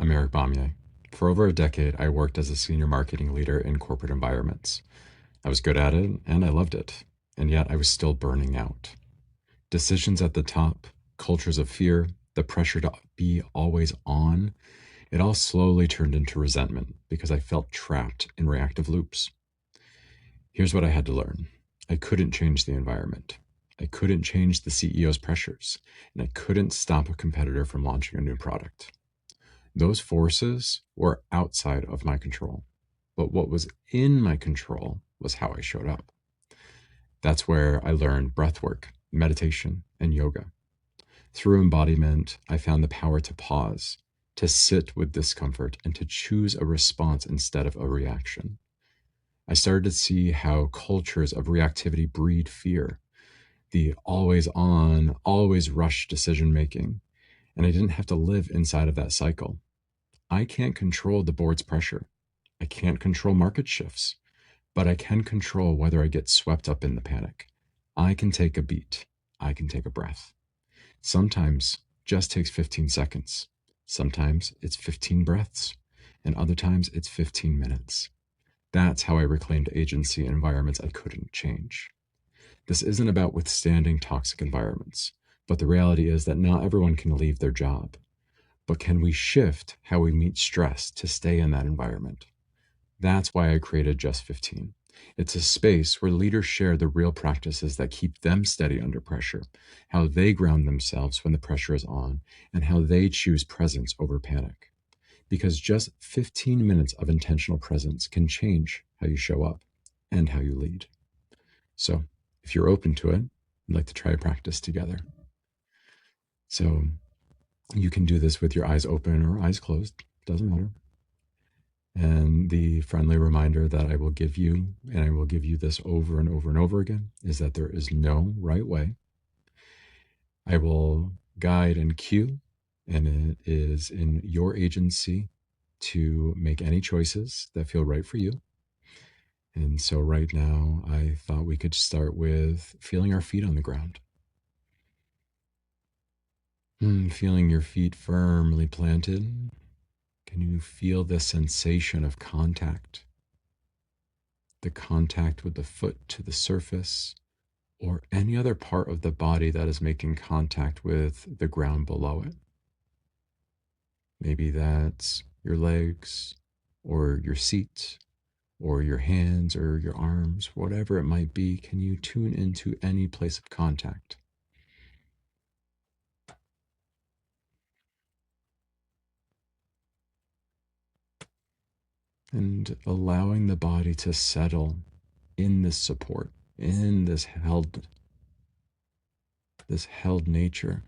I'm Eric Bamier. For over a decade, I worked as a senior marketing leader in corporate environments. I was good at it and I loved it, and yet I was still burning out. Decisions at the top, cultures of fear, the pressure to be always on, it all slowly turned into resentment because I felt trapped in reactive loops. Here's what I had to learn. I couldn't change the environment. I couldn't change the CEO's pressures, and I couldn't stop a competitor from launching a new product. Those forces were outside of my control, but what was in my control was how I showed up. That's where I learned breathwork, meditation, and yoga. Through embodiment, I found the power to pause, to sit with discomfort, and to choose a response instead of a reaction. I started to see how cultures of reactivity breed fear, the always on, always rush decision making, and I didn't have to live inside of that cycle. I can't control the board's pressure. I can't control market shifts, but I can control whether I get swept up in the panic. I can take a beat. I can take a breath. Sometimes just takes 15 seconds. Sometimes it's 15 breaths, and other times it's 15 minutes. That's how I reclaimed agency in environments I couldn't change. This isn't about withstanding toxic environments, but the reality is that not everyone can leave their job. But can we shift how we meet stress to stay in that environment? That's why I created Just 15. It's a space where leaders share the real practices that keep them steady under pressure, how they ground themselves when the pressure is on, and how they choose presence over panic. Because just 15 minutes of intentional presence can change how you show up and how you lead. So if you're open to it, I'd like to try a practice together. So you can do this with your eyes open or eyes closed, doesn't matter. And the friendly reminder that I will give you, and I will give you this over and over and over again, is that there is no right way. I will guide and cue, and it is in your agency to make any choices that feel right for you. And so right now, I thought we could start with feeling our feet on the ground. Feeling your feet firmly planted. Can you feel the sensation of contact? The contact with the foot to the surface, or any other part of the body that is making contact with the ground below it. Maybe that's your legs, or your seat, or your hands, or your arms, whatever it might be. Can you tune into any place of contact? And allowing the body to settle in this support, in this held nature.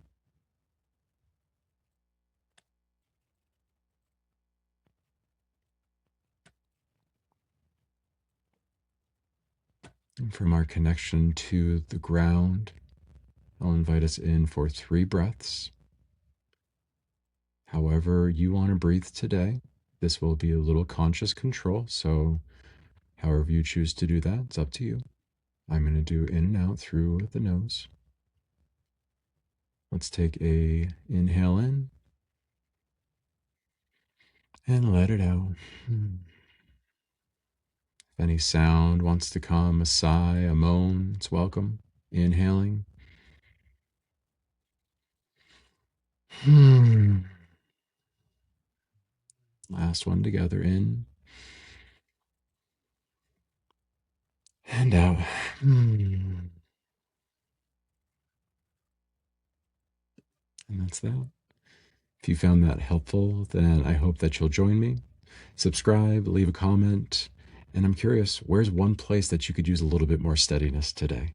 And from our connection to the ground, I'll invite us in for 3 breaths. However you want to breathe today, this will be a little conscious control. So however you choose to do that, it's up to you. I'm going to do in and out through the nose. Let's take a inhale in and let it out. If any sound wants to come, a sigh, a moan, it's welcome. Inhaling. Last one together, in and out. And that's that. If you found that helpful, then I hope that you'll join me. Subscribe, leave a comment, and I'm curious, where's one place that you could use a little bit more steadiness today?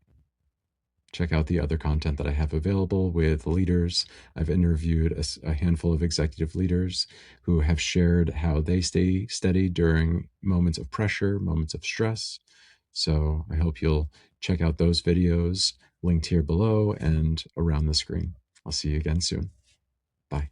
Check out the other content that I have available with leaders. I've interviewed a handful of executive leaders who have shared how they stay steady during moments of pressure, moments of stress. So I hope you'll check out those videos linked here below and around the screen. I'll see you again soon. Bye.